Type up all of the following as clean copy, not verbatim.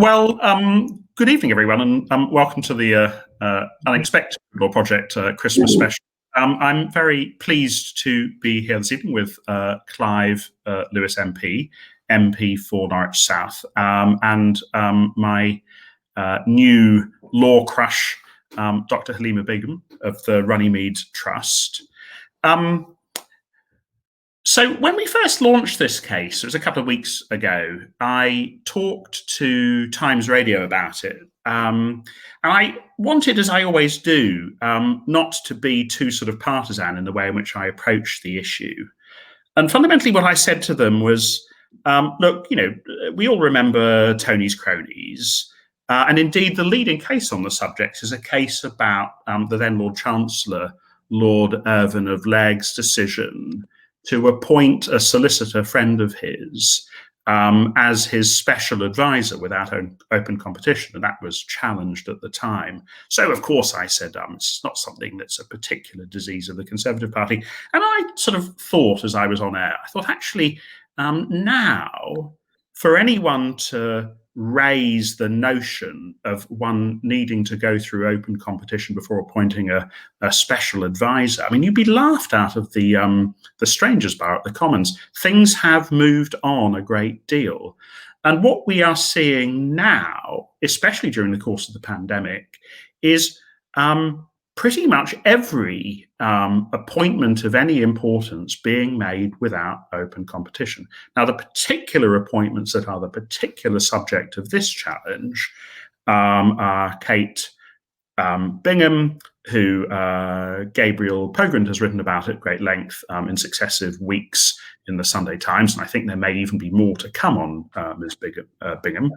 Well, good evening, everyone, and welcome to the Unexpected Law Project Christmas special. I'm very pleased to be here this evening with Clive Lewis MP for Norwich South, and my new law crush, Dr. Halima Begum of the Runnymede Trust. So when we first launched this case, it was a couple of weeks ago, I talked to Times Radio about it. And I wanted, as I always do, not to be too sort of partisan in the way in which I approach the issue. And fundamentally what I said to them was, look, we all remember Tony's cronies. And indeed, the leading case on the subject is a case about the then Lord Chancellor, Lord Irvine of Lairg's decision to appoint a solicitor friend of his as his special advisor without open competition, and that was challenged at the time. So, of course, I said it's not something that's a particular disease of the Conservative Party. And I sort of thought, as I was on air, I thought, actually, now, for anyone to raise the notion of one needing to go through open competition before appointing a special advisor, I mean, you'd be laughed out of the strangers' bar at the Commons. Things have moved on a great deal. And what we are seeing now, especially during the course of the pandemic, is pretty much every appointment of any importance being made without open competition. Now, the particular appointments that are the particular subject of this challenge are Kate Bingham, who Gabriel Pogrund has written about at great length in successive weeks in the Sunday Times, and I think there may even be more to come on Ms. Bingham.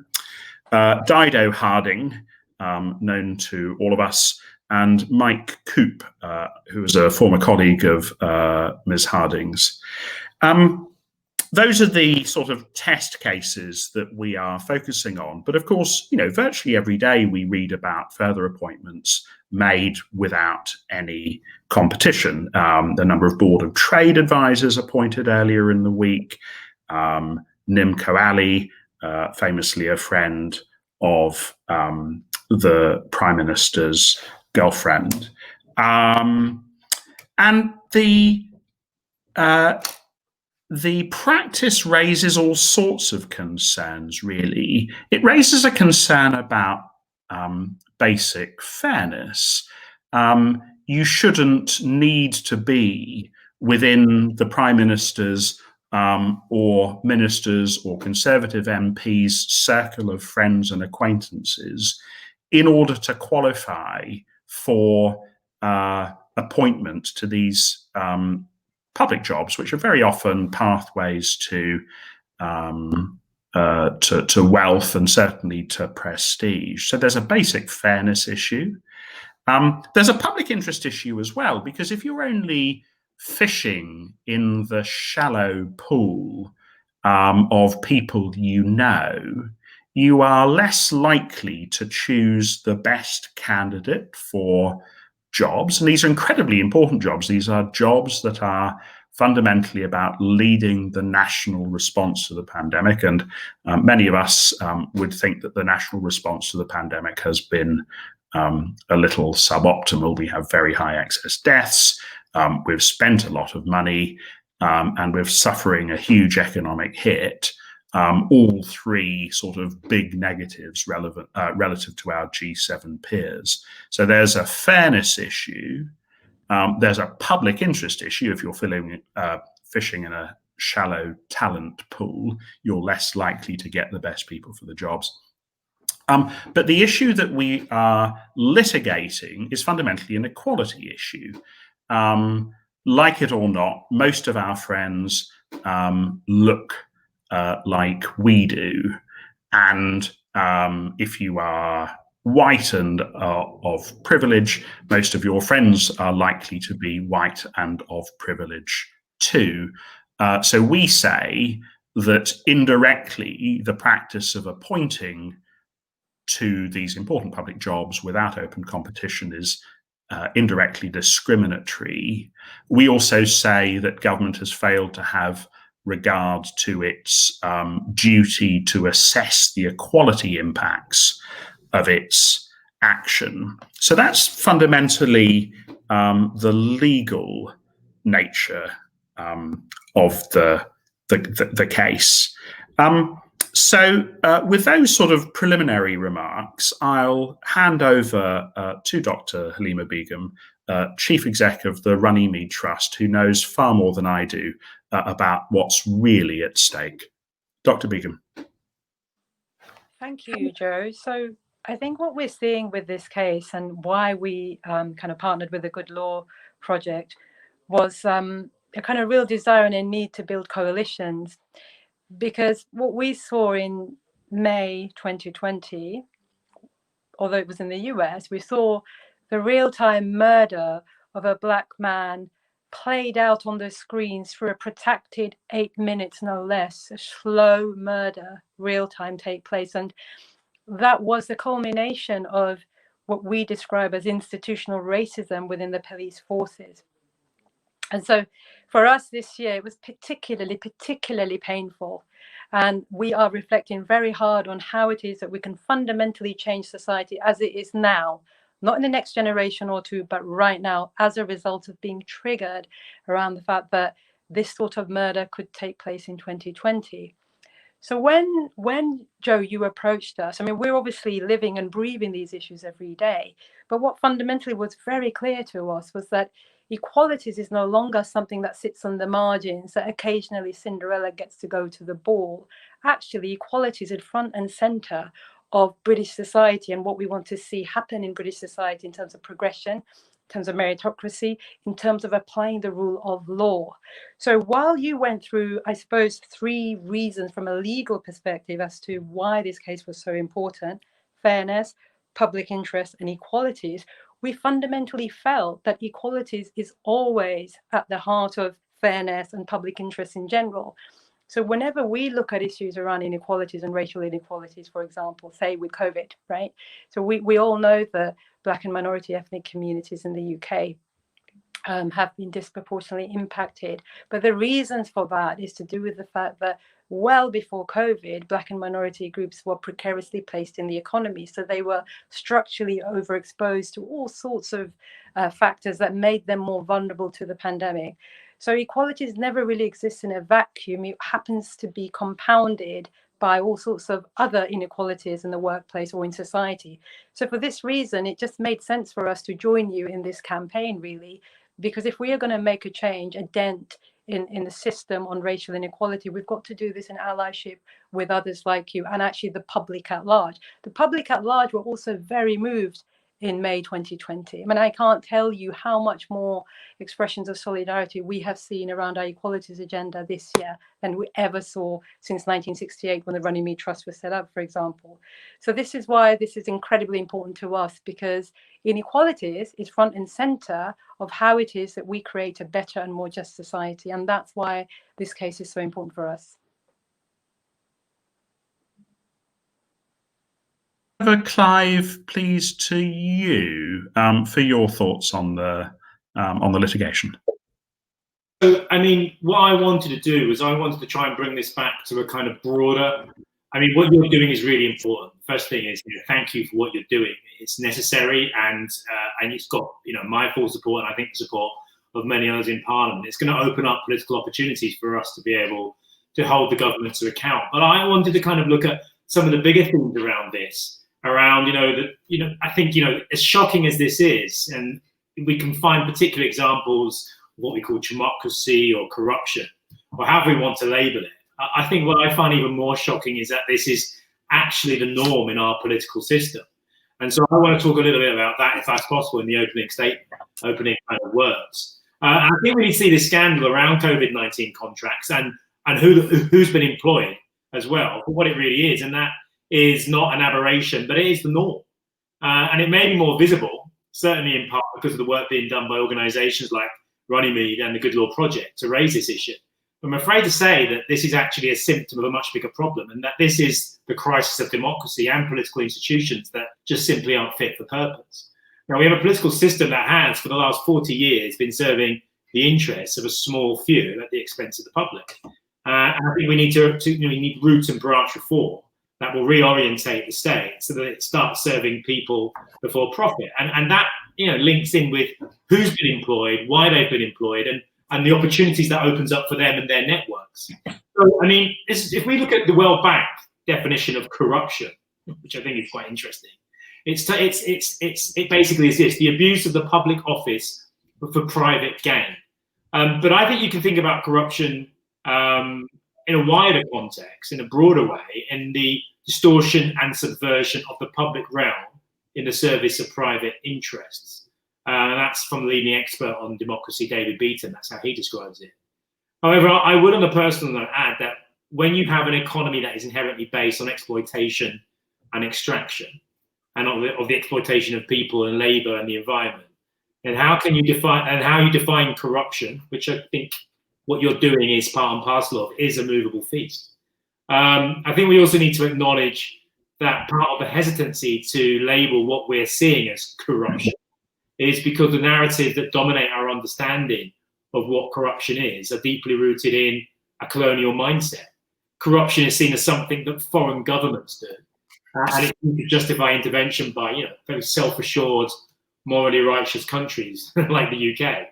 Dido Harding, known to all of us, and Mike Coop, who is a former colleague of Ms. Harding's. Those are the sort of test cases that we are focusing on. But of course, virtually every day we read about further appointments made without any competition. The number of Board of Trade advisors appointed earlier in the week. Nimco Ali, famously a friend of the Prime Minister's girlfriend. And the practice raises all sorts of concerns, really. It raises a concern about basic fairness. You shouldn't need to be within the Prime Minister's or ministers or Conservative MPs' circle of friends and acquaintances in order to qualify for appointment to these public jobs, which are very often pathways to wealth and certainly to prestige. So there's a basic fairness issue. There's a public interest issue as well, because if you're only fishing in the shallow pool of people you are less likely to choose the best candidate for jobs. And these are incredibly important jobs. These are jobs that are fundamentally about leading the national response to the pandemic. And many of us would think that the national response to the pandemic has been a little suboptimal. We have very high excess deaths. We've spent a lot of money and we're suffering a huge economic hit. All three sort of big negatives relative to our G7 peers. So there's a fairness issue. There's a public interest issue. If you're fishing in a shallow talent pool, you're less likely to get the best people for the jobs. But the issue that we are litigating is fundamentally an equality issue. Like it or not, most of our friends look like we do. And if you are white and of privilege, most of your friends are likely to be white and of privilege too. So we say that indirectly, the practice of appointing to these important public jobs without open competition is indirectly discriminatory. We also say that government has failed to have regard to its duty to assess the equality impacts of its action. So that's fundamentally the legal nature of the case. So with those sort of preliminary remarks, I'll hand over to Dr. Halima Begum, Chief Exec of the Runnymede Trust, who knows far more than I do about what's really at stake. Dr. Begum. Thank you, Joe. So I think what we're seeing with this case and why we kind of partnered with the Good Law Project was a kind of real desire and a need to build coalitions, because what we saw in May 2020, although it was in the US, we saw the real-time murder of a Black man played out on the screens for a protracted 8 minutes, no less, a slow murder, real-time take place. And that was the culmination of what we describe as institutional racism within the police forces. And so for us this year, it was particularly painful. And we are reflecting very hard on how it is that we can fundamentally change society as it is now, not in the next generation or two, but right now, as a result of being triggered around the fact that this sort of murder could take place in 2020. So when Joe, you approached us, I mean, we're obviously living and breathing these issues every day, but what fundamentally was very clear to us was that equalities is no longer something that sits on the margins, that occasionally Cinderella gets to go to the ball. Actually, equalities is front and center of British society and what we want to see happen in British society in terms of progression, in terms of meritocracy, in terms of applying the rule of law. So while you went through, I suppose, 3 reasons from a legal perspective as to why this case was so important: fairness, public interest, and equalities, we fundamentally felt that equalities is always at the heart of fairness and public interest in general. So whenever we look at issues around inequalities and racial inequalities, for example, say with COVID, right? So we all know that Black and minority ethnic communities in the UK have been disproportionately impacted. But the reasons for that is to do with the fact that well before COVID, Black and minority groups were precariously placed in the economy. So they were structurally overexposed to all sorts of factors that made them more vulnerable to the pandemic. So equalities never really exists in a vacuum. It happens to be compounded by all sorts of other inequalities in the workplace or in society. So for this reason, it just made sense for us to join you in this campaign, really, because if we are going to make a change, a dent in the system on racial inequality, we've got to do this in allyship with others like you and actually the public at large. The public at large were also very moved in May 2020. I mean, I can't tell you how much more expressions of solidarity we have seen around our equalities agenda this year than we ever saw since 1968 when the Runnymede Trust was set up, for example. So this is why this is incredibly important to us, because inequalities is front and center of how it is that we create a better and more just society. And that's why this case is so important for us. Clive, please to you for your thoughts on the litigation. So, I mean, what I wanted to do was I wanted to try and bring this back to a kind of broader. I mean, what you're doing is really important. First thing is, thank you for what you're doing. It's necessary, and it's got my full support, and I think the support of many others in Parliament. It's going to open up political opportunities for us to be able to hold the government to account. But I wanted to kind of look at some of the bigger things around this. Around, I think, as shocking as this is, and we can find particular examples of what we call democracy or corruption, or however we want to label it. I think what I find even more shocking is that this is actually the norm in our political system. And so I want to talk a little bit about that, if that's possible, in the opening statement, opening kind of words. I think we need to see this scandal around COVID-19 contracts and who's been employed as well, for what it really is. And that is not an aberration, but it is the norm. And it may be more visible, certainly in part because of the work being done by organisations like Runnymede and the Good Law Project to raise this issue. I'm afraid to say that this is actually a symptom of a much bigger problem, and that this is the crisis of democracy and political institutions that just simply aren't fit for purpose. Now, we have a political system that has, for the last 40 years, been serving the interests of a small few at the expense of the public. And I think we need we need root and branch reform that will reorientate the state so that it starts serving people before profit. And that links in with who's been employed, why they've been employed, and the opportunities that opens up for them and their networks. So, I mean, if we look at the World Bank definition of corruption, which I think is quite interesting, it basically is this: the abuse of the public office for private gain. But I think you can think about corruption in a wider context, in a broader way, in the distortion and subversion of the public realm in the service of private interests. That's from the leading expert on democracy, David Beaton. That's how he describes it. However, I would on a personal note add that when you have an economy that is inherently based on exploitation and extraction, and of the exploitation of people and labor and the environment, and how you define corruption, which I think what you're doing is part and parcel of, is a movable feast. I think we also need to acknowledge that part of the hesitancy to label what we're seeing as corruption is because the narrative that dominate our understanding of what corruption is are deeply rooted in a colonial mindset. Corruption is seen as something that foreign governments do, and it can justify intervention by very self-assured, morally righteous countries like the UK.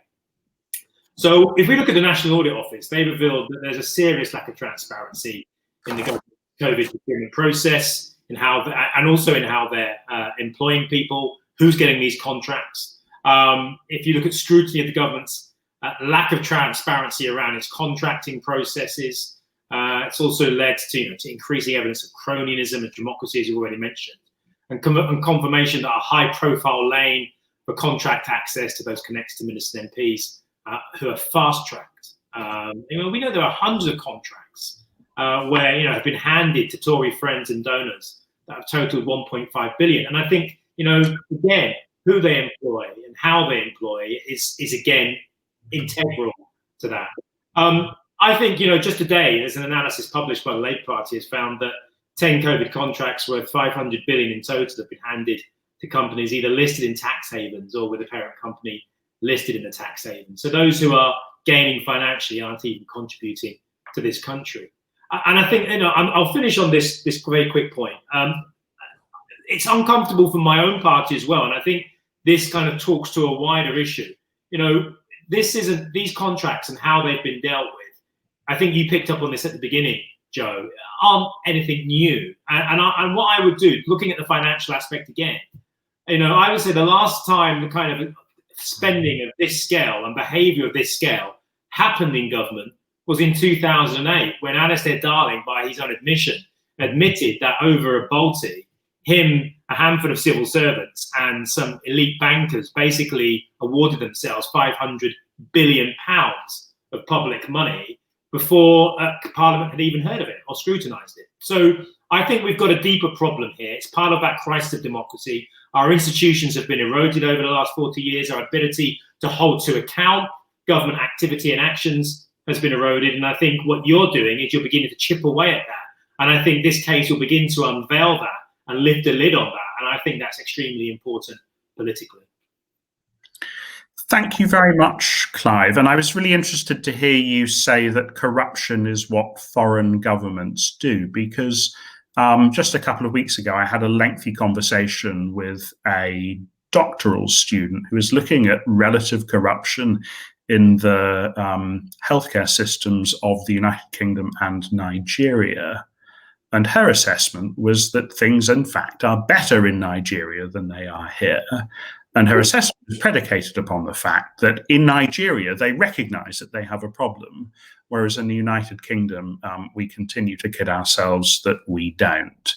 So if we look at the National Audit Office, they revealed that there's a serious lack of transparency in the COVID procurement process, and also in how they're employing people, who's getting these contracts. If you look at scrutiny of the government's lack of transparency around its contracting processes, it's also led to increasing evidence of cronyism and democracy, as you already mentioned, and confirmation that a high-profile lane for contract access to those connected to ministers and MPs who are fast-tracked. We know there are hundreds of contracts where have been handed to Tory friends and donors that have totaled 1.5 billion. And I think again, who they employ and how they employ is again integral to that. I think just today, there's an analysis published by the Labour Party has found that 10 COVID contracts worth 500 billion in total have been handed to companies either listed in tax havens or with a parent company listed in a tax haven. So those who are gaining financially aren't even contributing to this country. And I think I'll finish on this very quick point. It's uncomfortable for my own party as well, and I think this kind of talks to a wider issue. These contracts and how they've been dealt with. I think you picked up on this at the beginning, Joe, aren't anything new. And what I would do, looking at the financial aspect again, I would say the last time the kind of spending of this scale and behaviour of this scale happened in government was in 2008, when Alistair Darling, by his own admission, admitted that over a Balti, him, a handful of civil servants and some elite bankers basically awarded themselves £500 billion of public money before Parliament had even heard of it or scrutinised it. So I think we've got a deeper problem here. It's part of that crisis of democracy. Our institutions have been eroded over the last 40 years. Our ability to hold to account government activity and actions has been eroded. And I think what you're doing is you're beginning to chip away at that. And I think this case will begin to unveil that and lift the lid on that. And I think that's extremely important politically. Thank you very much, Clive. And I was really interested to hear you say that corruption is what foreign governments do, because just a couple of weeks ago, I had a lengthy conversation with a doctoral student who was looking at relative corruption in the healthcare systems of the United Kingdom and Nigeria. And her assessment was that things, in fact, are better in Nigeria than they are here. And her assessment is predicated upon the fact that in Nigeria, they recognize that they have a problem, whereas in the United Kingdom, we continue to kid ourselves that we don't.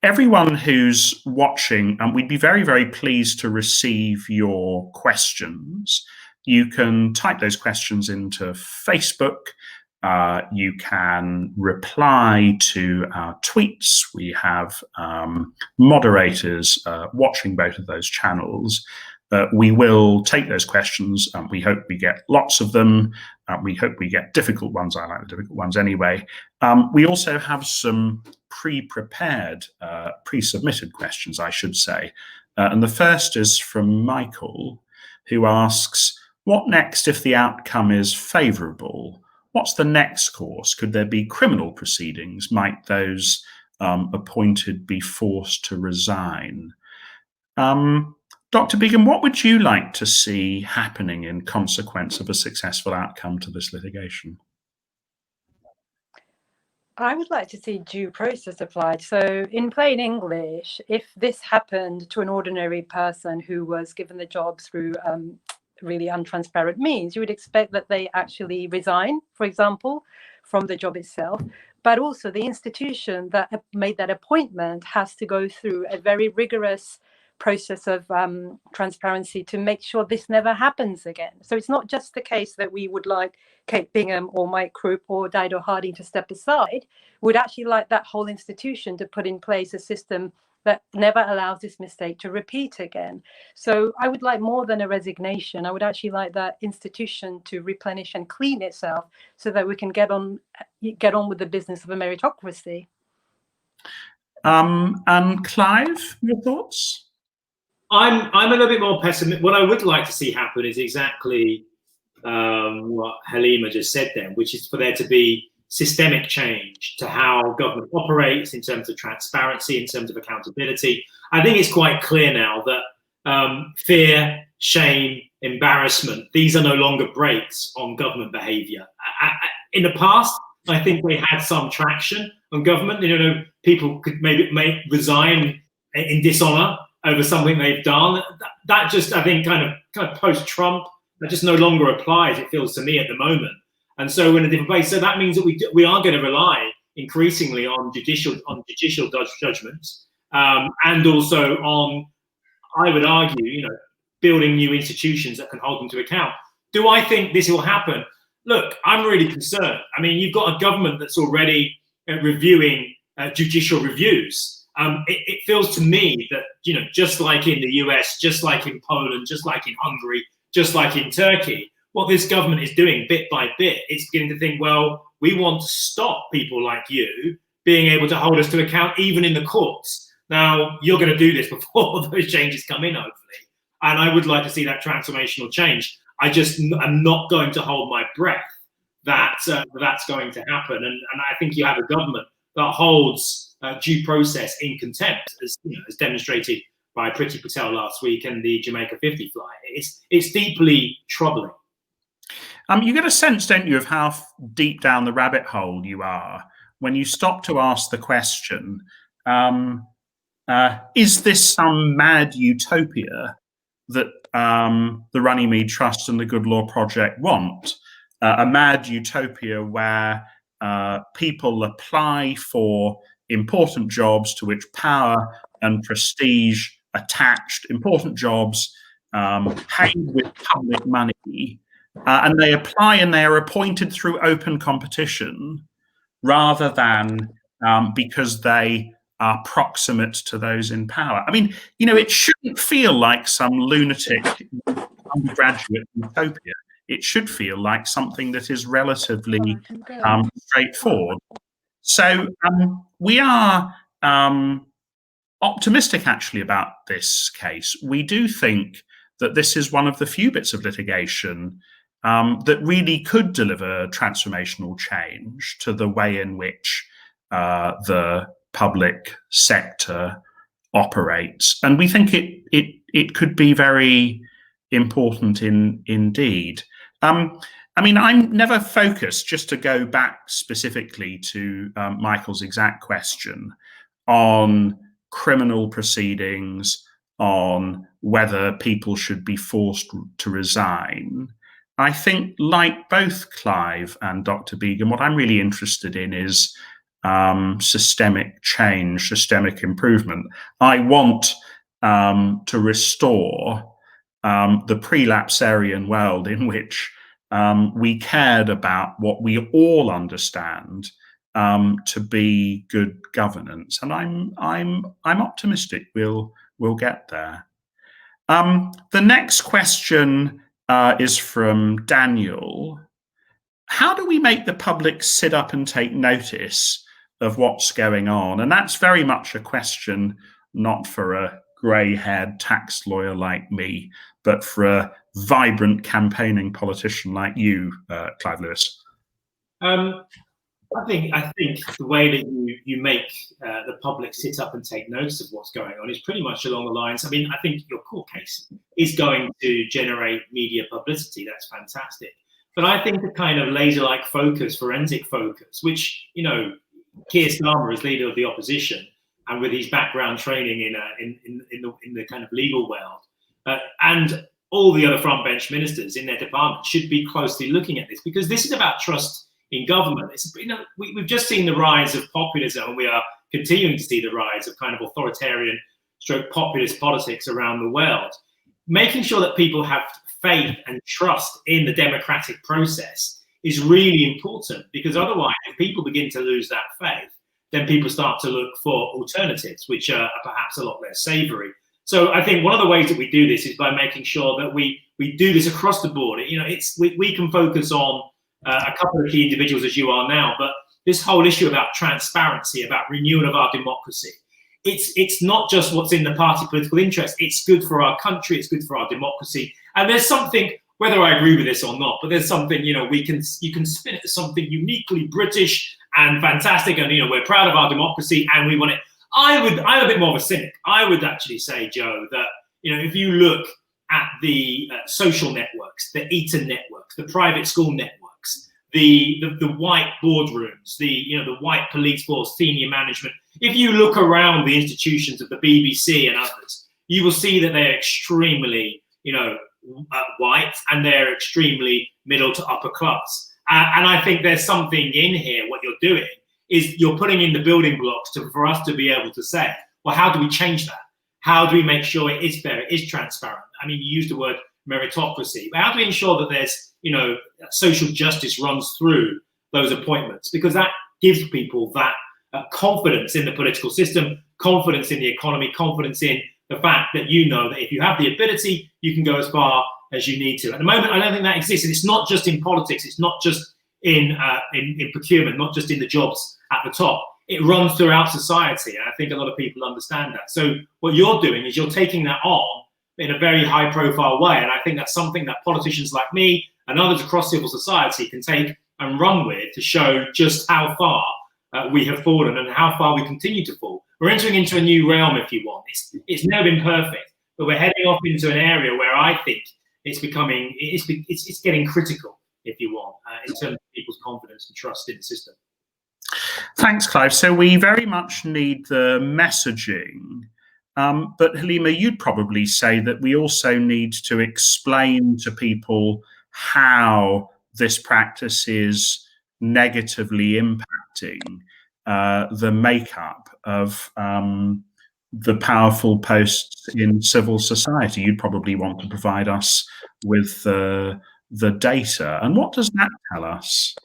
Everyone who's watching, we'd be very, very pleased to receive your questions. You can type those questions into Facebook. You can reply to our tweets. We have moderators watching both of those channels. We will take those questions. We hope we get lots of them. We hope we get difficult ones. I like the difficult ones anyway. We also have some pre-prepared, pre-submitted questions, I should say. And the first is from Michael, who asks, what next if the outcome is favourable? what's the next course? Could there be criminal proceedings? Might those appointed be forced to resign? Dr. Begum, what would you like to see happening in consequence of a successful outcome to this litigation? I would like to see due process applied. So in plain English, if this happened to an ordinary person who was given the job through really untransparent means, you would expect that they actually resign, for example, from the job itself. But also the institution that made that appointment has to go through a very rigorous process of transparency to make sure this never happens again. So it's not just the case that we would like Kate Bingham or Mike Krupp or Dido Harding to step aside. We'd actually like that whole institution to put in place a system that never allows this mistake to repeat again. So I would like more than a resignation. I would actually like that institution to replenish and clean itself so that we can get on with the business of a meritocracy. And Clive, your thoughts? I'm a little bit more pessimistic. What I would like to see happen is exactly what Halima just said then, which is for there to be systemic change to how government operates in terms of transparency, in terms of accountability. I think it's quite clear now that fear, shame, embarrassment, these are no longer brakes on government behavior. In the past, I think they had some traction on government. You know, people could maybe resign in dishonor over something they've done. That just, I think, kind of post-Trump, that just no longer applies, it feels to me at the moment. And so we're in a different place. So that means that we are going to rely increasingly on judicial judgments, and also on, I would argue, you know, building new institutions that can hold them to account. Do I think this will happen? Look, I'm really concerned. I mean, you've got a government that's already reviewing judicial reviews. It feels to me that, you know, just like in the US, just like in Poland, just like in Hungary, just like in Turkey, what this government is doing bit by bit, it's beginning to think, well, we want to stop people like you being able to hold us to account even in the courts. Now, you're going to do this before those changes come in, hopefully. And I would like to see that transformational change. I'm not going to hold my breath that that's going to happen. And I think you have a government that holds due process in contempt, as you know, as demonstrated by Priti Patel last week and the Jamaica 50 flight. It's deeply troubling. You get a sense, don't you, of how deep down the rabbit hole you are when you stop to ask the question, is this some mad utopia that the Runnymede Trust and the Good Law Project want? A mad utopia where people apply for important jobs to which power and prestige attached, important jobs paid with public money, and they apply and they are appointed through open competition rather than because they are proximate to those in power. I mean, you know, it shouldn't feel like some lunatic undergraduate utopia. It should feel like something that is relatively straightforward. So we are optimistic, actually, about this case. We do think that this is one of the few bits of litigation that really could deliver transformational change to the way in which the public sector operates. And we think it could be very important indeed. I mean, I'm never focused, just to go back specifically to Michael's exact question, on criminal proceedings, on whether people should be forced to resign. I think, like both Clive and Dr. Begum, what I'm really interested in is systemic change, systemic improvement. I want to restore the pre-lapsarian world in which we cared about what we all understand to be good governance, and I'm optimistic we'll get there. The next question is from Daniel. How do we make the public sit up and take notice of what's going on? And that's very much a question not for a grey-haired tax lawyer like me, but for a vibrant campaigning politician like you, Clive Lewis. I think the way that you make the public sit up and take notice of what's going on is pretty much along the lines. I mean, I think your court case is going to generate media publicity. That's fantastic. But I think the kind of laser-like focus, forensic focus, which, you know, Keir Starmer as leader of the opposition and with his background training in the kind of legal world, and all the other front bench ministers in their department should be closely looking at this, because this is about trust in government. It's, you know, we've just seen the rise of populism, and we are continuing to see the rise of kind of authoritarian stroke populist politics around the world. Making sure that people have faith and trust in the democratic process is really important, because otherwise, if people begin to lose that faith, then people start to look for alternatives, which are perhaps a lot less savory. So I think one of the ways that we do this is by making sure that we do this across the board. You know, we can focus on a couple of key individuals as you are now, but this whole issue about transparency, about renewal of our democracy, it's not just what's in the party political interest. It's good for our country. It's good for our democracy. And there's something, whether I agree with this or not, but there's something, you know, you can spin it as something uniquely British and fantastic, and, you know, we're proud of our democracy and we want it. I'm a bit more of a cynic. I would actually say, Joe, that, you know, if you look at the social networks, the Eton networks, the private school networks, the white boardrooms, the white police force, senior management, if you look around the institutions of the BBC and others, you will see that they're extremely, you know, white, and they're extremely middle to upper class. And I think there's something in here. What you're doing is you're putting in the building blocks for us to be able to say, well, how do we change that? How do we make sure it is fair, it is transparent? I mean, you used the word meritocracy. But how do we ensure that there's, you know, social justice runs through those appointments? Because that gives people that confidence in the political system, confidence in the economy, confidence in the fact that, you know, that if you have the ability, you can go as far as you need to. At the moment, I don't think that exists. And it's not just in politics. It's not just in procurement, not just in the jobs at the top. It runs throughout society. And I think a lot of people understand that. So what you're doing is you're taking that on in a very high profile way. And I think that's something that politicians like me and others across civil society can take and run with to show just how far we have fallen and how far we continue to fall. We're entering into a new realm, if you want. It's never been perfect, but we're heading off into an area where I think it's getting critical, if you want, in terms of people's confidence and trust in the system. Thanks, Clive. So we very much need the messaging, but Halima, you'd probably say that we also need to explain to people how this practice is negatively impacting the makeup of the powerful posts in civil society. You'd probably want to provide us with the data. And what does that tell us?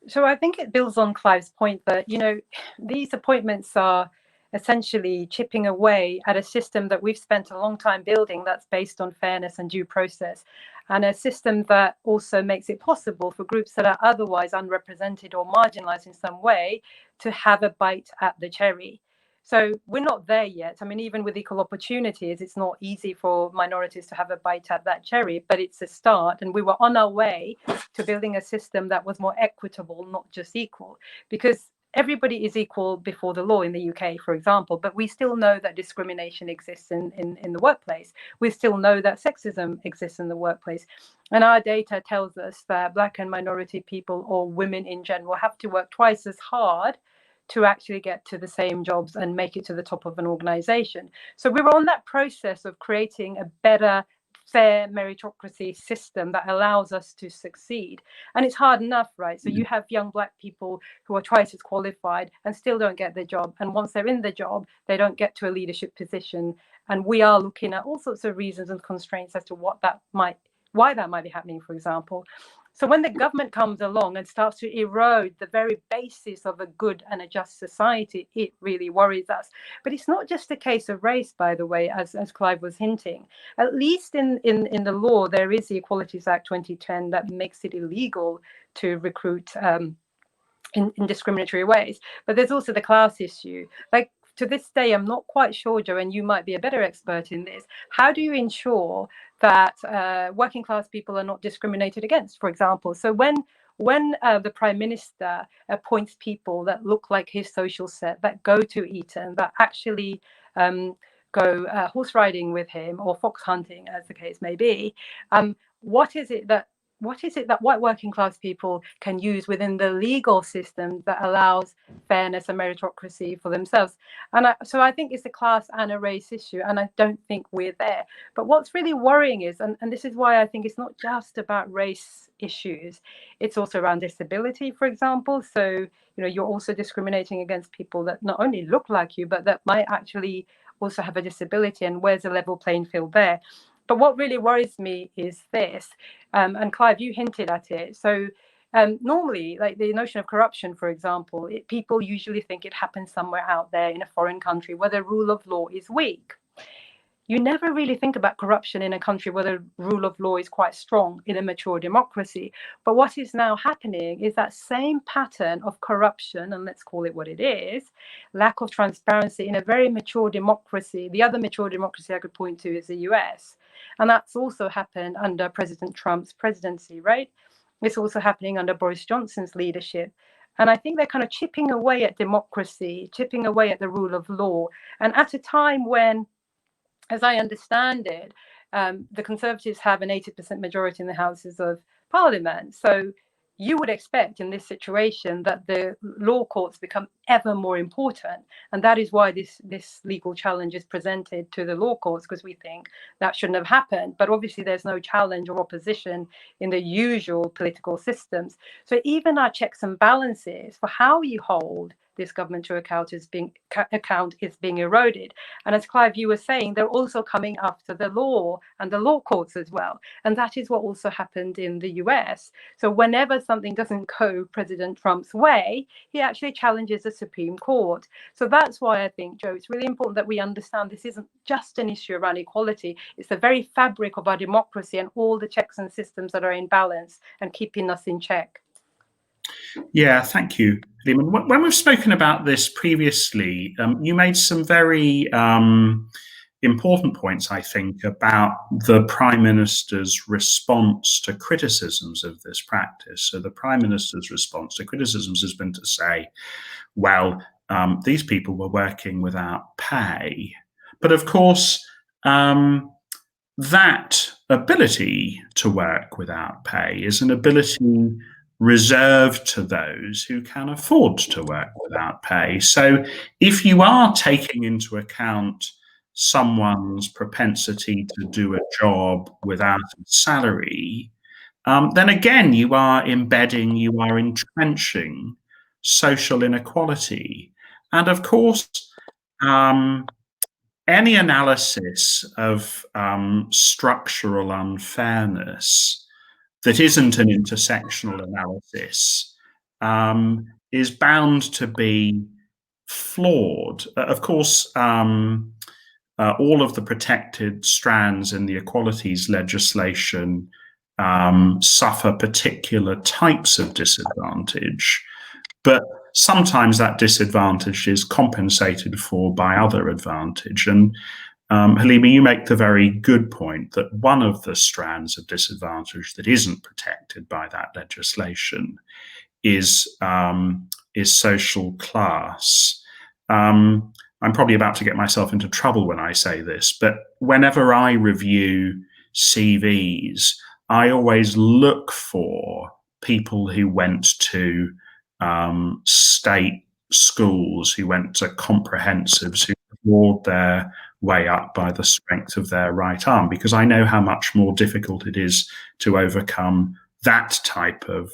So I think it builds on Clive's point that, you know, these appointments are essentially chipping away at a system that we've spent a long time building that's based on fairness and due process, and a system that also makes it possible for groups that are otherwise unrepresented or marginalized in some way to have a bite at the cherry. So we're not there yet. I mean, even with equal opportunities, it's not easy for minorities to have a bite at that cherry, but it's a start. And we were on our way to building a system that was more equitable, not just equal, because everybody is equal before the law in the UK, for example, but we still know that discrimination exists in the workplace. We still know that sexism exists in the workplace. And our data tells us that Black and minority people, or women in general, have to work twice as hard to actually get to the same jobs and make it to the top of an organization. So we were on that process of creating a better, fair meritocracy system that allows us to succeed. And it's hard enough, right? So you have young Black people who are twice as qualified and still don't get their job. And once they're in the job, they don't get to a leadership position. And we are looking at all sorts of reasons and constraints as to why that might be happening, for example. So when the government comes along and starts to erode the very basis of a good and a just society, it really worries us. But it's not just a case of race, by the way, as Clive was hinting. At least in the law, there is the Equalities Act 2010 that makes it illegal to recruit in discriminatory ways. But there's also the class issue. Like, to this day, I'm not quite sure, Joe, and you might be a better expert in this. How do you ensure that working class people are not discriminated against, for example. So when the Prime Minister appoints people that look like his social set, that go to Eton, that actually go horse riding with him or fox hunting, as the case may be, what is it that white working class people can use within the legal system that allows fairness and meritocracy for themselves? And so I think it's a class and a race issue, and I don't think we're there. But what's really worrying is, and this is why I think it's not just about race issues, it's also around disability, for example. So, you're also discriminating against people that not only look like you, but that might actually also have a disability, and where's the level playing field there? But what really worries me is this, and Clive, you hinted at it. So normally, like the notion of corruption, for example, people usually think it happens somewhere out there in a foreign country where the rule of law is weak. You never really think about corruption in a country where the rule of law is quite strong in a mature democracy. But what is now happening is that same pattern of corruption, and let's call it what it is, lack of transparency in a very mature democracy. The other mature democracy I could point to is the US. And that's also happened under President Trump's presidency, right? It's also happening under Boris Johnson's leadership. And I think they're kind of chipping away at democracy, chipping away at the rule of law. And at a time when, as I understand it, the Conservatives have an 80% majority in the Houses of Parliament. So you would expect in this situation that the law courts become ever more important. And that is why this legal challenge is presented to the law courts, because we think that shouldn't have happened. But obviously there's no challenge or opposition in the usual political systems. So even our checks and balances for how you hold this government to account is being eroded. And as Clive, you were saying, they're also coming after the law and the law courts as well. And that is what also happened in the US. So whenever something doesn't go President Trump's way, he actually challenges the Supreme Court. So that's why I think, Joe, it's really important that we understand this isn't just an issue around equality. It's the very fabric of our democracy and all the checks and systems that are in balance and keeping us in check. Yeah, thank you, Liam. When we've spoken about this previously, you made some very important points, I think, about the Prime Minister's response to criticisms of this practice. So the Prime Minister's response to criticisms has been to say, well, these people were working without pay. But of course, that ability to work without pay is an ability reserved to those who can afford to work without pay. So if you are taking into account someone's propensity to do a job without a salary, then again, you are entrenching social inequality. And of course, any analysis of structural unfairness that isn't an intersectional analysis is bound to be flawed. Of course, all of the protected strands in the equalities legislation suffer particular types of disadvantage, but sometimes that disadvantage is compensated for by other advantage. And Halima, you make the very good point that one of the strands of disadvantage that isn't protected by that legislation is social class. I'm probably about to get myself into trouble when I say this, but whenever I review CVs, I always look for people who went to state schools, who went to comprehensives, who clawed their way up by the strength of their right arm, because I know how much more difficult it is to overcome that type of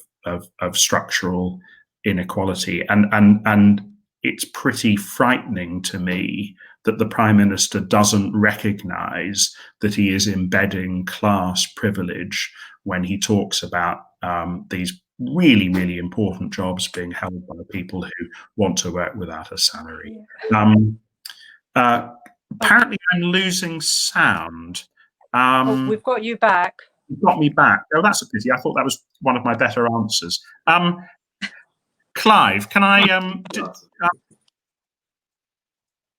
structural inequality. And it's pretty frightening to me that the Prime Minister doesn't recognize that he is embedding class privilege when he talks about these really, really important jobs being held by people who want to work without a salary. Apparently I'm losing sound. We've got you back. You've got me back. Oh, that's a pity. I thought that was one of my better answers. Clive, can I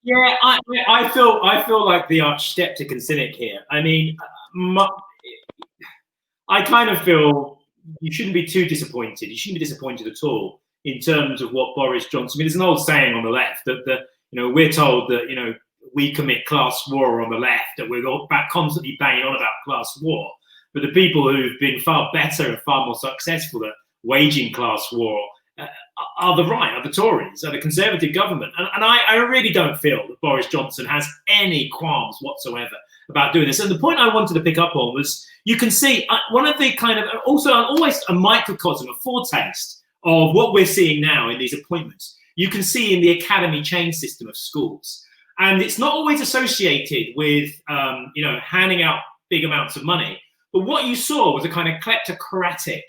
yeah, I feel like the arch skeptic and cynic here. I mean, I kind of feel you shouldn't be too disappointed. You shouldn't be disappointed at all in terms of what Boris Johnson. I mean, there's an old saying on the left that we're told that we commit class war on the left, that we're all constantly banging on about class war. But the people who've been far better and far more successful at waging class war are the right, are the Tories, are the Conservative government. And I really don't feel that Boris Johnson has any qualms whatsoever about doing this. And the point I wanted to pick up on was, you can see one of the kind of, also always a microcosm, a foretaste of what we're seeing now in these appointments. You can see in the academy chain system of schools. And it's not always associated with, handing out big amounts of money. But what you saw was a kind of kleptocratic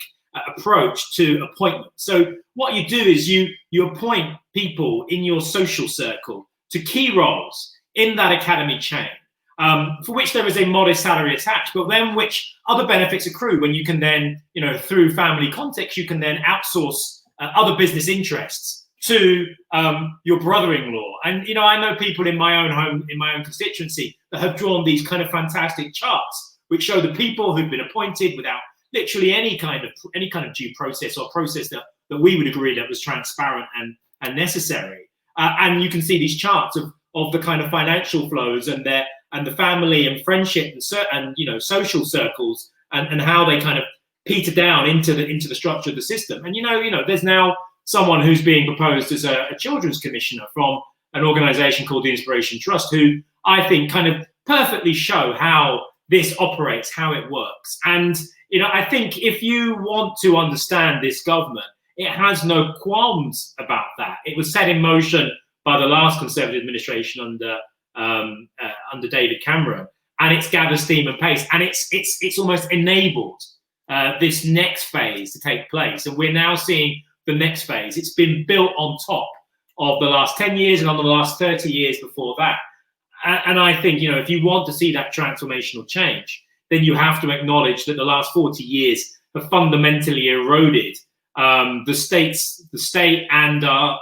approach to appointment. So what you do is you appoint people in your social circle to key roles in that academy chain, for which there is a modest salary attached, but then which other benefits accrue when you can then, through family context, you can then outsource other business interests to your brother-in-law. And I know people in my own home, in my own constituency, that have drawn these kind of fantastic charts which show the people who've been appointed without literally any kind of due process, or process that we would agree that was transparent and necessary. And you can see these charts of the kind of financial flows and the family and friendship and social circles and how they kind of peter down into the structure of the system. And there's now someone who's being proposed as a children's commissioner from an organization called the Inspiration Trust, who I think kind of perfectly show how this operates, how it works. And I think if you want to understand this government, it has no qualms about that. It was set in motion by the last Conservative administration under David Cameron, and it's gathered steam and pace, and it's almost enabled this next phase to take place. And we're now seeing the next phase. It's been built on top of the last 10 years and on the last 30 years before that. And I think, if you want to see that transformational change, then you have to acknowledge that the last 40 years have fundamentally eroded the state and our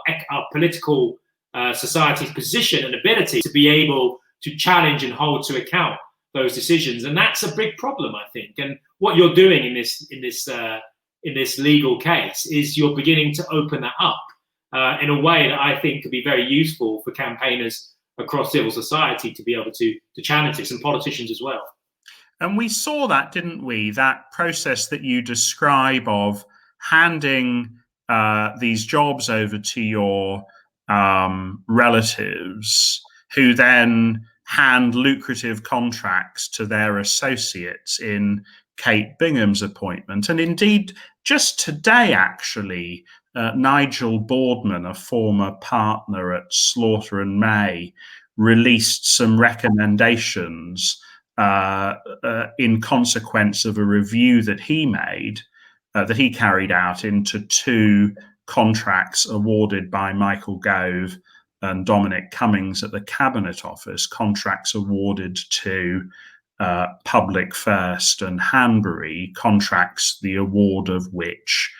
political society's position and ability to be able to challenge and hold to account those decisions. And that's a big problem, I think. And what you're doing in this legal case is you're beginning to open that up in a way that I think could be very useful for campaigners across civil society to be able to challenge this, and politicians as well. And we saw that, didn't we? That process that you describe of handing these jobs over to your relatives, who then hand lucrative contracts to their associates in Kate Bingham's appointment. And indeed, just today, actually, Nigel Boardman, a former partner at Slaughter and May, released some recommendations in consequence of a review that he made, that he carried out into 2 contracts awarded by Michael Gove and Dominic Cummings at the Cabinet Office, contracts awarded to Public First and Hanbury, contracts the award of which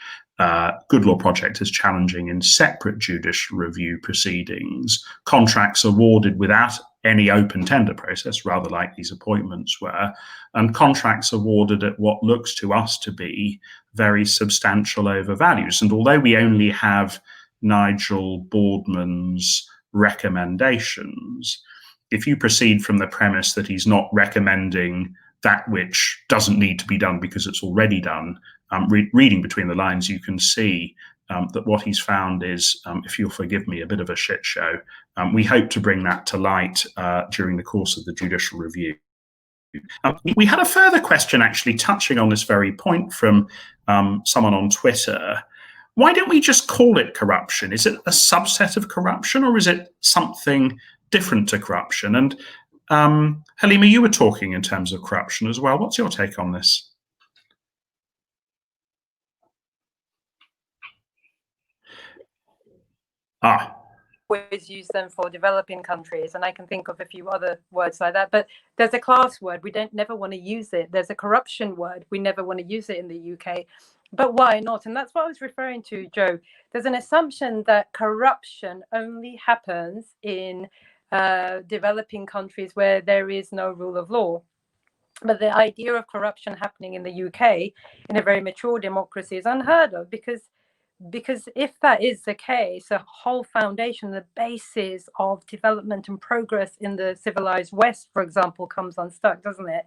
Good Law Project is challenging in separate judicial review proceedings, contracts awarded without any open tender process, rather like these appointments were, and contracts awarded at what looks to us to be very substantial overvalues. And although we only have Nigel Boardman's recommendations, if you proceed from the premise that he's not recommending that which doesn't need to be done because it's already done, reading between the lines, you can see that what he's found is, if you'll forgive me, a bit of a shit show. We hope to bring that to light during the course of the judicial review. We had a further question actually touching on this very point from someone on Twitter. Why don't we just call it corruption? Is it a subset of corruption, or is it something different to corruption? And Halima, you were talking in terms of corruption as well. What's your take on this? Always use them for developing countries, and I can think of a few other words like that. But there's a class word, we never want to use it. There's a corruption word, we never want to use it in the UK. But why not? And that's what I was referring to, Joe. There's an assumption that corruption only happens in developing countries where there is no rule of law. But the idea of corruption happening in the UK in a very mature democracy is unheard of, because if that is the case, the whole foundation, the basis of development and progress in the civilized West, for example, comes unstuck, doesn't it?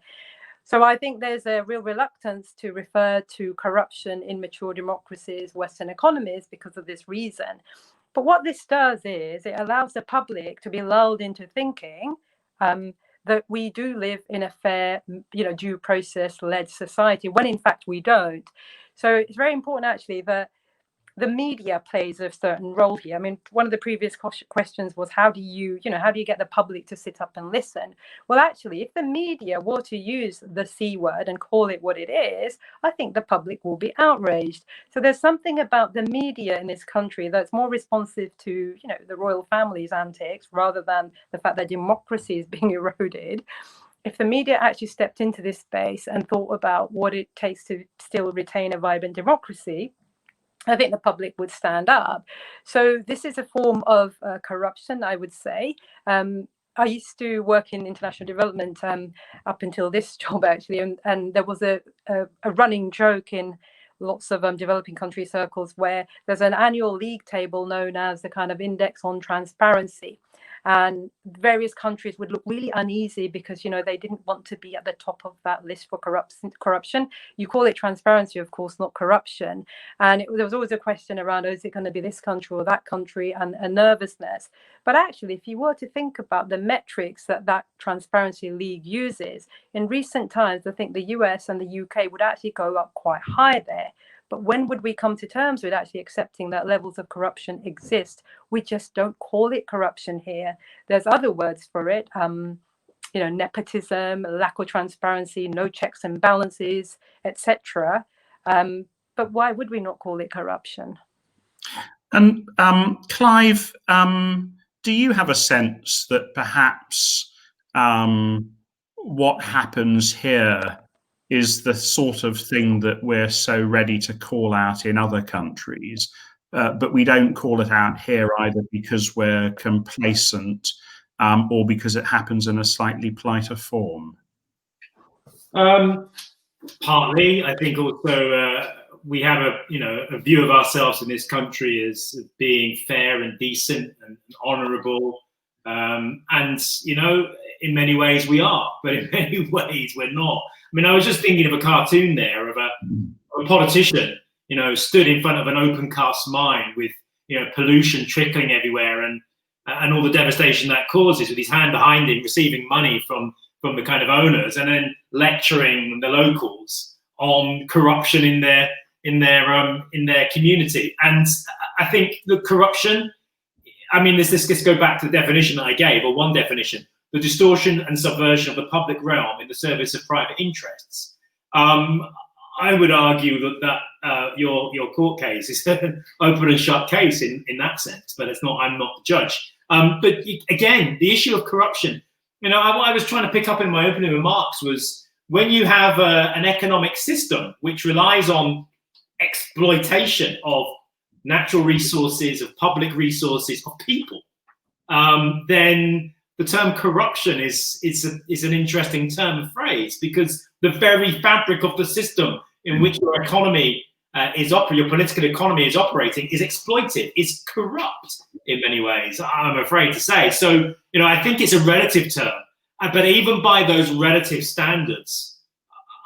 So I think there's a real reluctance to refer to corruption in mature democracies, Western economies, because of this reason. But what this does is it allows the public to be lulled into thinking that we do live in a fair, due process-led society, when in fact we don't. So it's very important, actually, that the media plays a certain role here. I mean, one of the previous questions was how do you get the public to sit up and listen? Well, actually, if the media were to use the C word and call it what it is, I think the public will be outraged. So there's something about the media in this country that's more responsive to, the royal family's antics rather than the fact that democracy is being eroded. If the media actually stepped into this space and thought about what it takes to still retain a vibrant democracy, I think the public would stand up. So this is a form of corruption, I would say. I used to work in international development up until this job, actually, and there was a running joke in lots of developing country circles where there's an annual league table known as the kind of index on transparency. And various countries would look really uneasy because, they didn't want to be at the top of that list for corruption. You call it transparency, of course, not corruption. And there was always a question around, is it going to be this country or that country, and a nervousness. But actually, if you were to think about the metrics that Transparency League uses, in recent times, I think the US and the UK would actually go up quite high there. But when would we come to terms with actually accepting that levels of corruption exist? We just don't call it corruption here. There's other words for it, nepotism, lack of transparency, no checks and balances, etc. But why would we not call it corruption? And Clive, do you have a sense that perhaps what happens here is the sort of thing that we're so ready to call out in other countries, but we don't call it out here either because we're complacent or because it happens in a slightly politer form? Partly, I think also we have a view of ourselves in this country as being fair and decent and honourable, and in many ways we are, but in many ways we're not. I mean, I was just thinking of a cartoon there of a politician, stood in front of an open cast mine with, pollution trickling everywhere and all the devastation that causes, with his hand behind him, receiving money from the kind of owners, and then lecturing the locals on corruption in their community. And I think the corruption, I mean, let's go back to the definition that I gave, or one definition: the distortion and subversion of the public realm in the service of private interests. I would argue that your court case is an open and shut case in that sense, but it's not. I'm not the judge. But again, the issue of corruption, what I was trying to pick up in my opening remarks was when you have an economic system which relies on exploitation of natural resources, of public resources, of people, then the term corruption is an interesting term and phrase, because the very fabric of the system in which your economy your political economy is operating is exploited, is corrupt in many ways, I'm afraid to say. So, I think it's a relative term, but even by those relative standards,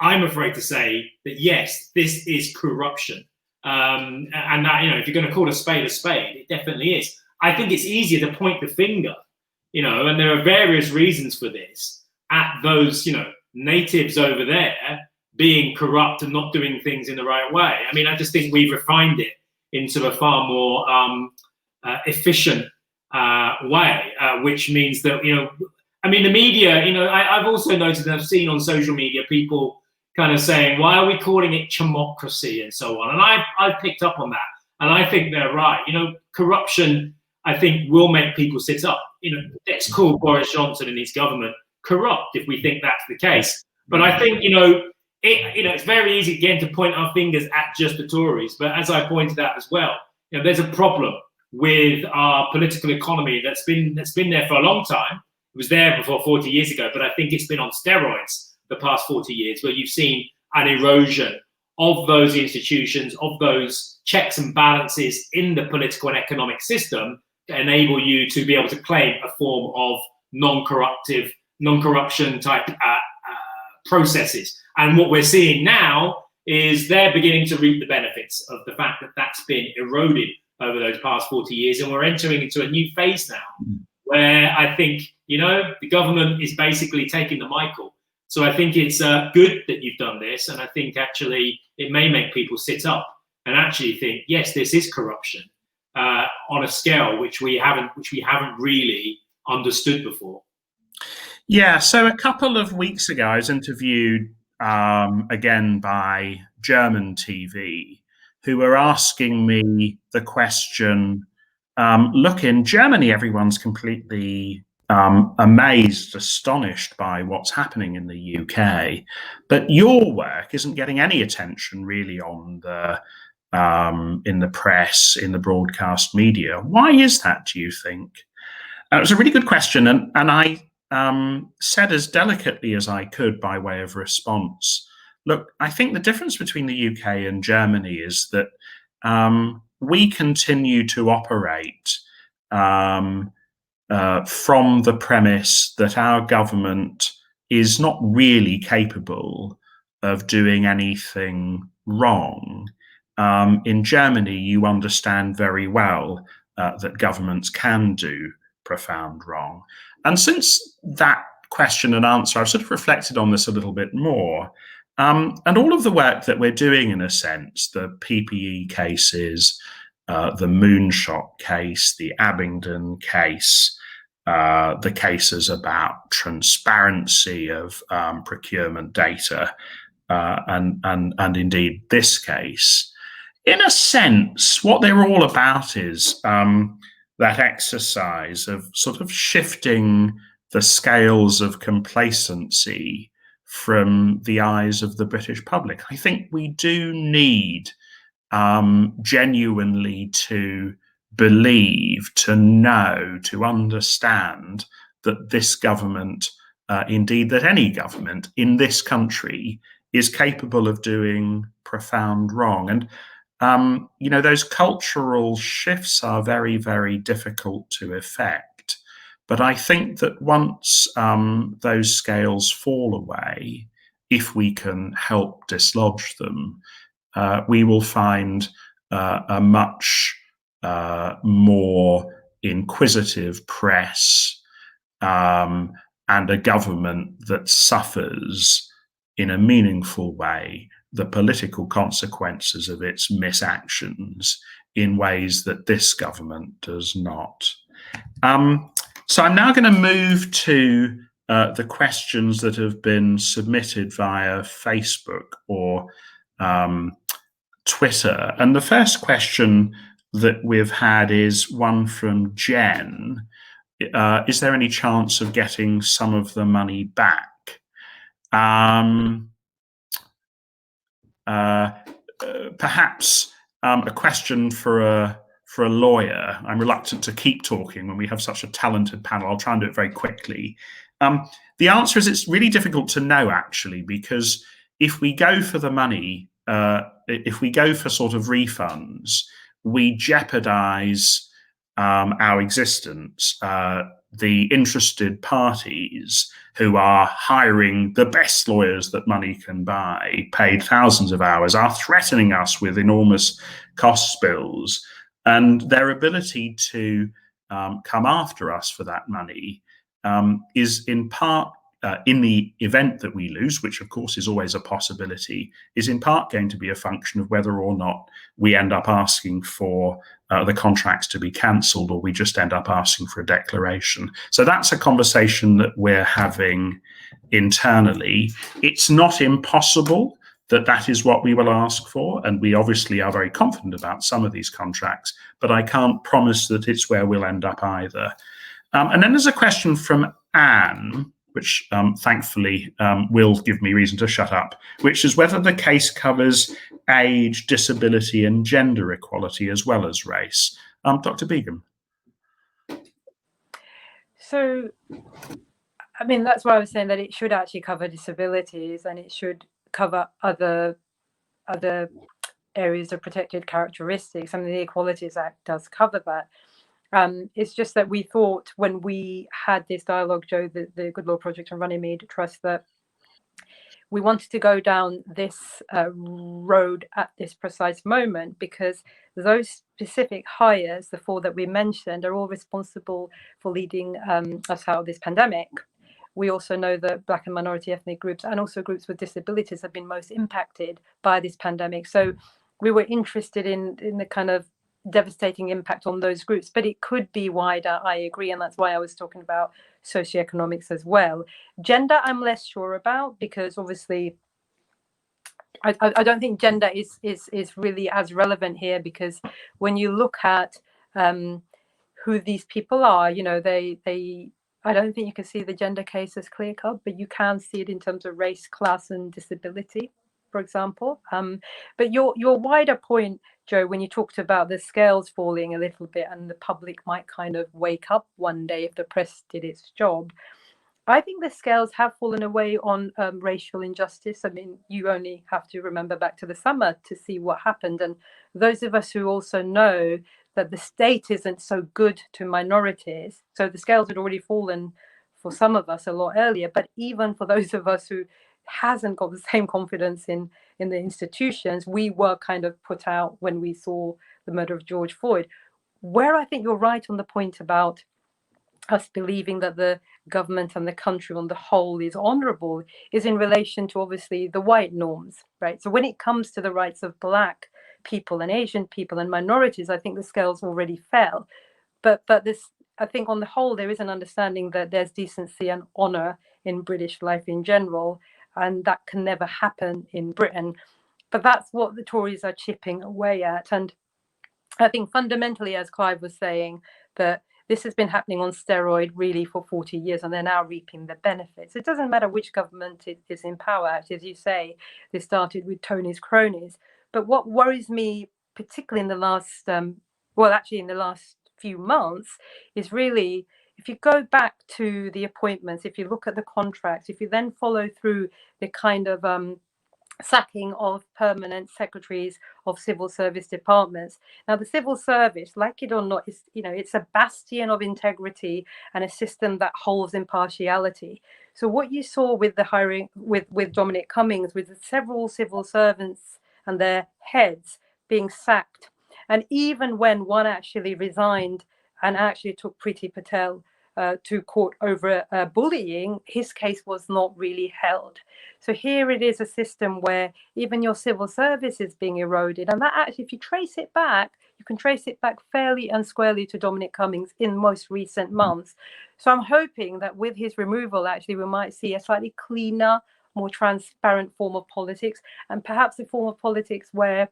I'm afraid to say that yes, this is corruption. And that, if you're going to call a spade, it definitely is. I think it's easier to point the finger, and there are various reasons for this, at those, natives over there being corrupt and not doing things in the right way. I mean, I just think we've refined it into a far more efficient way, which means that, I mean, the media, I've also noticed, and I've seen on social media people kind of saying, why are we calling it chmocracy and so on? And I've picked up on that, and I think they're right. Corruption, I think, will make people sit up. Let's call Boris Johnson and his government corrupt if we think that's the case. But I think, it's very easy again to point our fingers at just the Tories. But as I pointed out as well, there's a problem with our political economy that's been there for a long time. It was there before 40 years ago, but I think it's been on steroids the past 40 years, where you've seen an erosion of those institutions, of those checks and balances in the political and economic system to enable you to be able to claim a form of non-corruption type processes. And what we're seeing now is they're beginning to reap the benefits of the fact that that's been eroded over those past 40 years. And we're entering into a new phase now where I think, the government is basically taking the Michael. So I think it's good that you've done this. And I think actually it may make people sit up and actually think, yes, this is corruption on a scale which we haven't really understood before. Yeah, so a couple of weeks ago, I was interviewed again by German TV, who were asking me the question, look, in Germany, everyone's completely amazed, astonished by what's happening in the UK, but your work isn't getting any attention really on the in the press, in the broadcast media. Why is that, do you think? It was a really good question, and I said as delicately as I could by way of response, look, I think the difference between the UK and Germany is that we continue to operate from the premise that our government is not really capable of doing anything wrong. In Germany, you understand very well that governments can do profound wrong. And since that question and answer, I've sort of reflected on this a little bit more. And all of the work that we're doing, in a sense, the PPE cases, the Moonshot case, the Abingdon case, the cases about transparency of procurement data, and indeed this case, in a sense, what they're all about is that exercise of sort of shifting the scales of complacency from the eyes of the British public. I think we do need genuinely to believe, to know, to understand that this government, indeed that any government in this country, is capable of doing profound wrong. And those cultural shifts are very, very difficult to effect. But I think that once those scales fall away, if we can help dislodge them, we will find a much more inquisitive press and a government that suffers in a meaningful way the political consequences of its misactions in ways that this government does not. So I'm now going to move to the questions that have been submitted via Facebook or Twitter. And the first question that we've had is one from Jen. Is there any chance of getting some of the money back? Perhaps a question for a lawyer. I'm reluctant to keep talking when we have such a talented panel. I'll try and do it very quickly. The answer is it's really difficult to know, actually, because if we go for the money, if we go for sort of refunds, we jeopardize our existence. The interested parties who are hiring the best lawyers that money can buy, paid thousands of hours, are threatening us with enormous cost bills, and their ability to come after us for that money is in part, in the event that we lose, which of course is always a possibility, is in part going to be a function of whether or not we end up asking for the contracts to be cancelled, or we just end up asking for a declaration. So that's a conversation that we're having internally. It's not impossible that that is what we will ask for, and we obviously are very confident about some of these contracts, but I can't promise that it's where we'll end up either. And then there's a question from Anne, which thankfully will give me reason to shut up, which is whether the case covers age, disability, and gender equality as well as race. Dr. Begum. So I mean, that's why I was saying that it should actually cover disabilities, and it should cover other areas of protected characteristics. I mean, the Equalities Act does cover that. It's just that we thought when we had this dialogue, Joe, the Good Law Project and Runnymede Trust, that we wanted to go down this road at this precise moment, because those specific hires, the 4 that we mentioned, are all responsible for leading us out of this pandemic. We also know that Black and minority ethnic groups and also groups with disabilities have been most impacted by this pandemic. So we were interested in the kind of devastating impact on those groups, but it could be wider, I agree, and that's why I was talking about socioeconomics as well. Gender, I'm less sure about, because obviously I don't think gender is really as relevant here, because when you look at who these people are, you know, they I don't think you can see the gender case as clear cut, but you can see it in terms of race, class, and disability, for example. But your wider point, Joe, when you talked about the scales falling a little bit and the public might kind of wake up one day if the press did its job, I think the scales have fallen away on racial injustice. I mean, you only have to remember back to the summer to see what happened. And those of us who also know that the state isn't so good to minorities, so the scales had already fallen for some of us a lot earlier, but even for those of us who hasn't got the same confidence in the institutions, we were kind of put out when we saw the murder of George Floyd. Where I think you're right on the point about us believing that the government and the country on the whole is honorable is in relation to obviously the white norms, right? So when it comes to the rights of Black people and Asian people and minorities, I think the scales already fell. But this, I think on the whole, there is an understanding that there's decency and honor in British life in general, and that can never happen in Britain. But that's what the Tories are chipping away at. And I think fundamentally, as Clive was saying, that this has been happening on steroid really for 40 years, and they're now reaping the benefits. It doesn't matter which government is in power. Actually, as you say, this started with Tony's cronies. But what worries me, particularly in the last, in the last few months, is really, if you go back to the appointments, if you look at the contracts, if you then follow through the kind of sacking of permanent secretaries of civil service departments. Now, the civil service, like it or not, is, you know, it's a bastion of integrity and a system that holds impartiality. So what you saw with the hiring with Dominic Cummings, with several civil servants and their heads being sacked, and even when one actually resigned and actually took Priti Patel to court over bullying, his case was not really held. So here it is, a system where even your civil service is being eroded. And that actually, if you trace it back, you can trace it back fairly and squarely to Dominic Cummings in most recent months. So I'm hoping that with his removal, actually, we might see a slightly cleaner, more transparent form of politics, and perhaps a form of politics where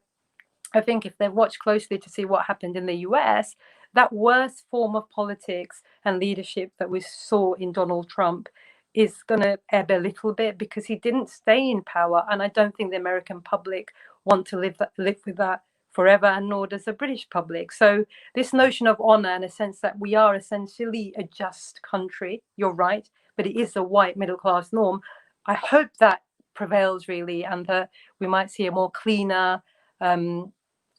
I think if they've watched closely to see what happened in the US, that worst form of politics and leadership that we saw in Donald Trump is going to ebb a little bit, because he didn't stay in power. And I don't think the American public want to live with that forever, and nor does the British public. So this notion of honor, and a sense that we are essentially a just country, you're right, but it is a white middle class norm. I hope that prevails really, and that we might see a more cleaner,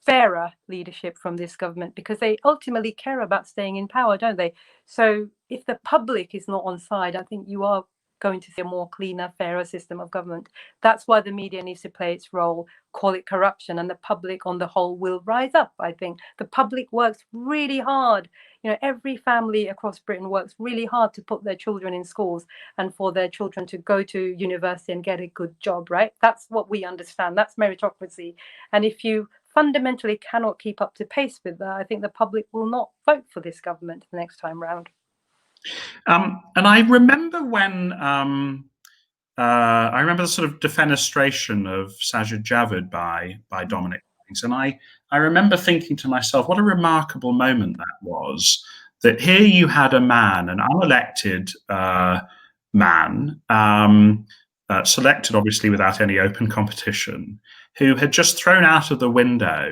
fairer leadership from this government, because they ultimately care about staying in power, don't they? So if the public is not on side, I think you are going to see a more cleaner, fairer system of government. That's why the media needs to play its role, call it corruption, and the public on the whole will rise up. I think the public works really hard. You know, every family across Britain works really hard to put their children in schools and for their children to go to university and get a good job, right? That's what we understand. That's meritocracy. And if you fundamentally cannot keep up to pace with that, I think the public will not vote for this government the next time round. And I remember when I remember the sort of defenestration of Sajid Javid by Dominic Cummings, and I remember thinking to myself, what a remarkable moment that was. That here you had a man, an unelected man, selected obviously without any open competition, who had just thrown out of the window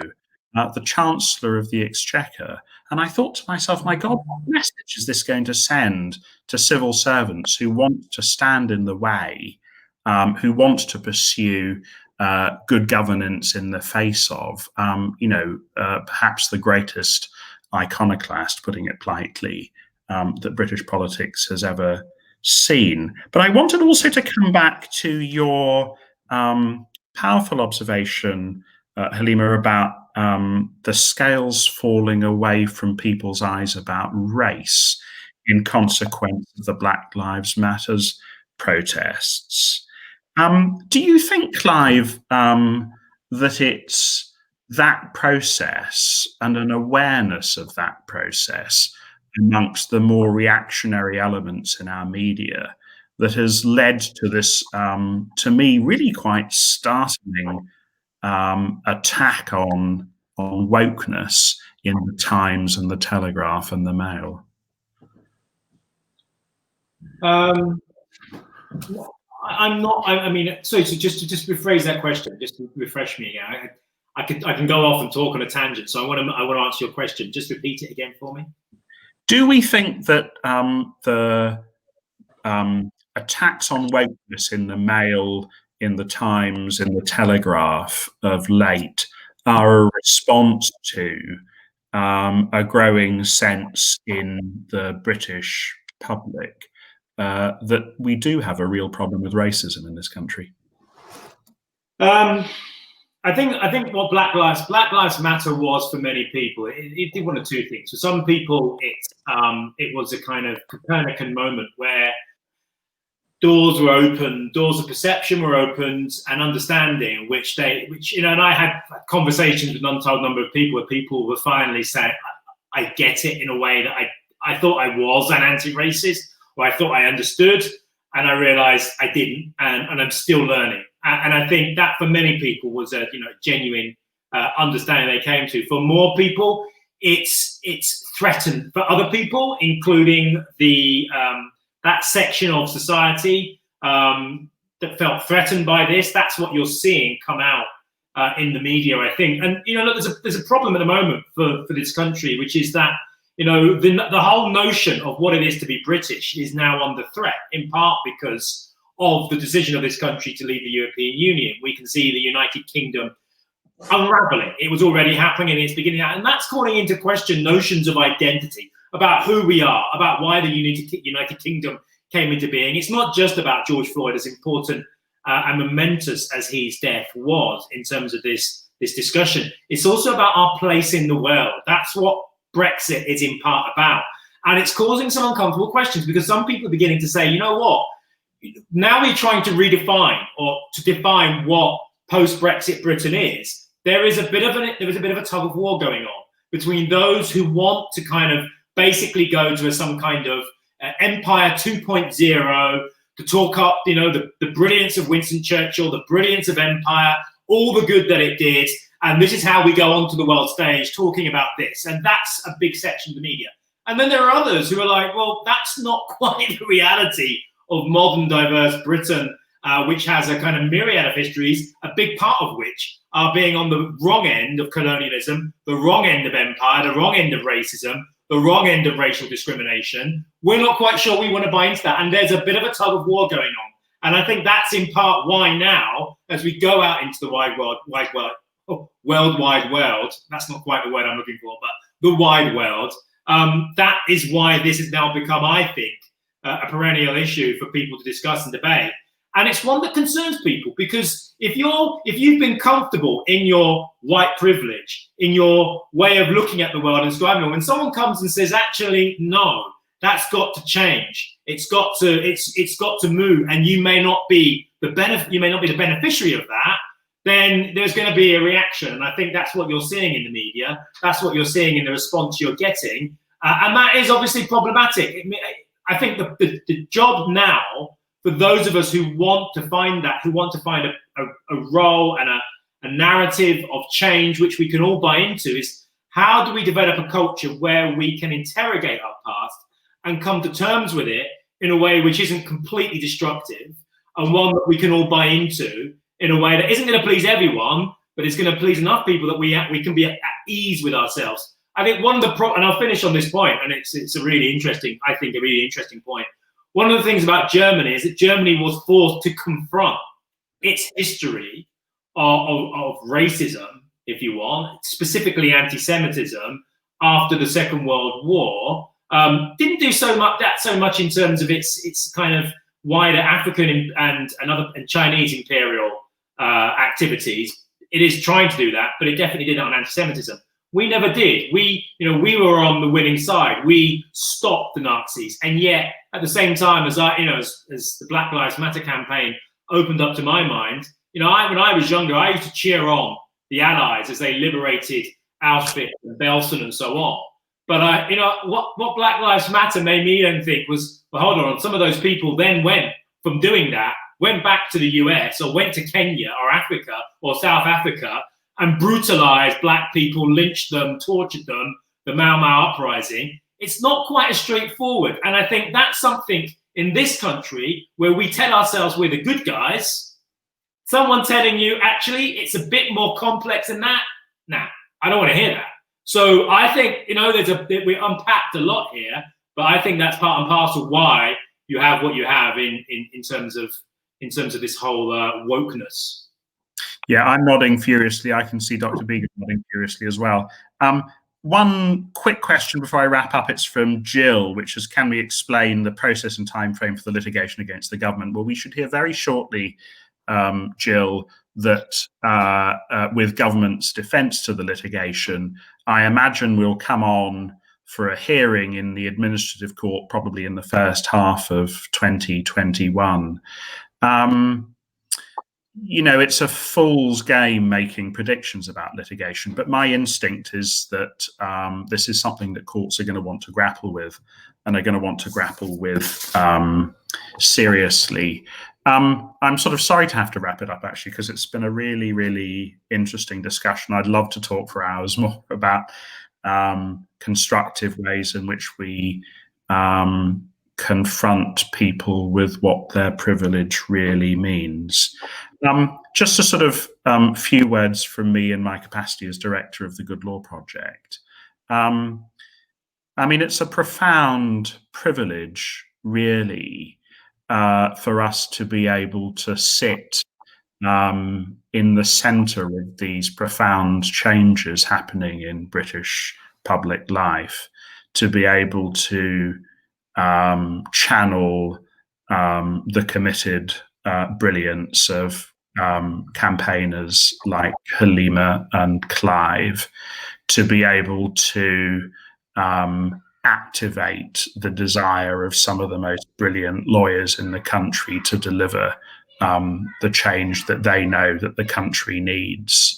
the Chancellor of the Exchequer. And I thought to myself, my God, what message is this going to send to civil servants who want to stand in the way, who want to pursue good governance in the face of, perhaps the greatest iconoclast, putting it politely, that British politics has ever seen. But I wanted also to come back to your powerful observation, Halima, about the scales falling away from people's eyes about race in consequence of the Black Lives Matters protests. Do you think, Clive, that it's that process and an awareness of that process amongst the more reactionary elements in our media that has led to this, to me, really quite startling attack on wokeness in the Times and the Telegraph and the Mail? I'm not. I mean, so just to rephrase that question, just to refresh me again. I can go off and talk on a tangent. So I want to answer your question. Just repeat it again for me. Do we think that the attacks on wokeness in the Mail, in the Times, in the Telegraph of late are a response to a growing sense in the British public that we do have a real problem with racism in this country? I think what Black Lives Matter was for many people, it did one of two things. For some people, it was a kind of Copernican moment where doors were opened, doors of perception were opened, and understanding, which and I had conversations with an untold number of people where people were finally saying, I get it in a way that I thought I was an anti-racist, or I thought I understood, and I realized I didn't, and I'm still learning. And I think that for many people was a genuine understanding they came to. For more people, it's threatened. For other people, including that section of society that felt threatened by this, that's what you're seeing come out in the media, I think. And look, there's a problem at the moment for this country, which is that the whole notion of what it is to be British is now under threat, in part because of the decision of this country to leave the European Union. We can see the United Kingdom unraveling. It was already happening and it's beginning out. And that's calling into question notions of identity, about who we are, about why the United Kingdom came into being. It's not just about George Floyd, as important and momentous as his death was in terms of this discussion. It's also about our place in the world. That's what Brexit is in part about. And it's causing some uncomfortable questions because some people are beginning to say, you know what? Now we're trying to redefine or to define what post-Brexit Britain is. There is a bit of a tug of war going on between those who want to kind of basically go to some kind of Empire 2.0 to talk up, the brilliance of Winston Churchill, the brilliance of empire, all the good that it did, and this is how we go onto the world stage talking about this. And that's a big section of the media. And then there are others who are like, well, that's not quite the reality of modern diverse Britain, which has a kind of myriad of histories, a big part of which are being on the wrong end of colonialism, the wrong end of empire, the wrong end of racism, the wrong end of racial discrimination. We're not quite sure we want to buy into that. And there's a bit of a tug of war going on. And I think that's in part why now, as we go out into the World Wide World, that's not quite the word I'm looking for, but the wide world, that is why this has now become, I think, a perennial issue for people to discuss and debate. And it's one that concerns people because if you've been comfortable in your white privilege, in your way of looking at the world and describing it, when someone comes and says, actually, no, that's got to change. It's got to move, and you may not be the beneficiary of that, then there's going to be a reaction. And I think that's what you're seeing in the media. That's what you're seeing in the response you're getting. And that is obviously problematic. I think the job now for those of us who want to find a role and a narrative of change, which we can all buy into, is how do we develop a culture where we can interrogate our past and come to terms with it in a way which isn't completely destructive, and one that we can all buy into in a way that isn't going to please everyone, but it's going to please enough people that we can be at ease with ourselves. I think one of the and I'll finish on this point, and it's a really interesting, I think, a really interesting point. one of the things about Germany is that Germany was forced to confront its history of racism, if you want, specifically anti-Semitism, after the Second World War. Didn't do so much in terms of its kind of wider African and Chinese imperial activities. It is trying to do that, but it definitely did it on anti-Semitism. We never did. We were on the winning side. We stopped the Nazis, and yet at the same time as as the Black Lives Matter campaign opened up to my mind, when I was younger, I used to cheer on the Allies as they liberated Auschwitz and Belsen and so on. But what Black Lives Matter made me then think was, well, hold on, some of those people then went from doing that, went back to the US or went to Kenya or Africa or South Africa and brutalized black people, lynched them, tortured them, the Mau Mau uprising. It's not quite as straightforward. And I think that's something in this country where we tell ourselves we're the good guys, someone telling you, actually, it's a bit more complex than that. Nah, I don't want to hear that. So I think, we unpacked a lot here, but I think that's part and parcel why you have what you have in terms of this whole wokeness. Yeah, I'm nodding furiously. I can see Dr. Began nodding furiously as well. One quick question before I wrap up. It's from Jill, which is, can we explain the process and time frame for the litigation against the government? Well, we should hear very shortly, Jill, that with government's defence to the litigation, I imagine we'll come on for a hearing in the administrative court probably in the first half of 2021. It's a fool's game making predictions about litigation, but my instinct is that this is something that courts are going to want to grapple with, and are going to want to grapple with seriously. I'm sort of sorry to have to wrap it up, actually, because it's been a really, really interesting discussion. I'd love to talk for hours more about constructive ways in which we confront people with what their privilege really means. Just a sort of few words from me in my capacity as director of the Good Law Project. It's a profound privilege, really, for us to be able to sit in the centre of these profound changes happening in British public life, to be able to channel the committed brilliance of campaigners like Halima and Clive, to be able to activate the desire of some of the most brilliant lawyers in the country to deliver the change that they know that the country needs,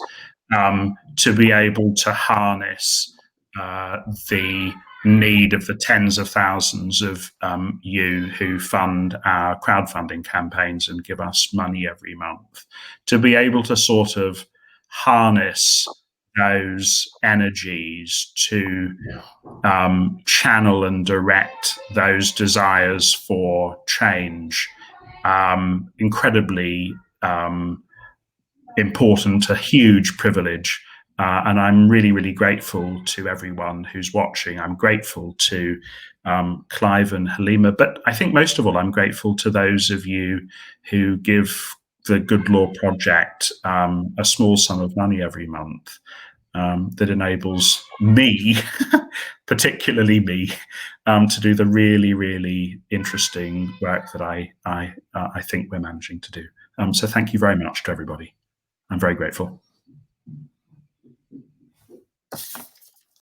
to be able to harness the need of the tens of thousands of you who fund our crowdfunding campaigns and give us money every month, to be able to sort of harness those energies to channel and direct those desires for change. Incredibly important, a huge privilege. And I'm really, really grateful to everyone who's watching. I'm grateful to Clive and Halima, but I think most of all, I'm grateful to those of you who give the Good Law Project a small sum of money every month that enables me, particularly me, to do the really, really interesting work that I think we're managing to do. So thank you very much to everybody. I'm very grateful.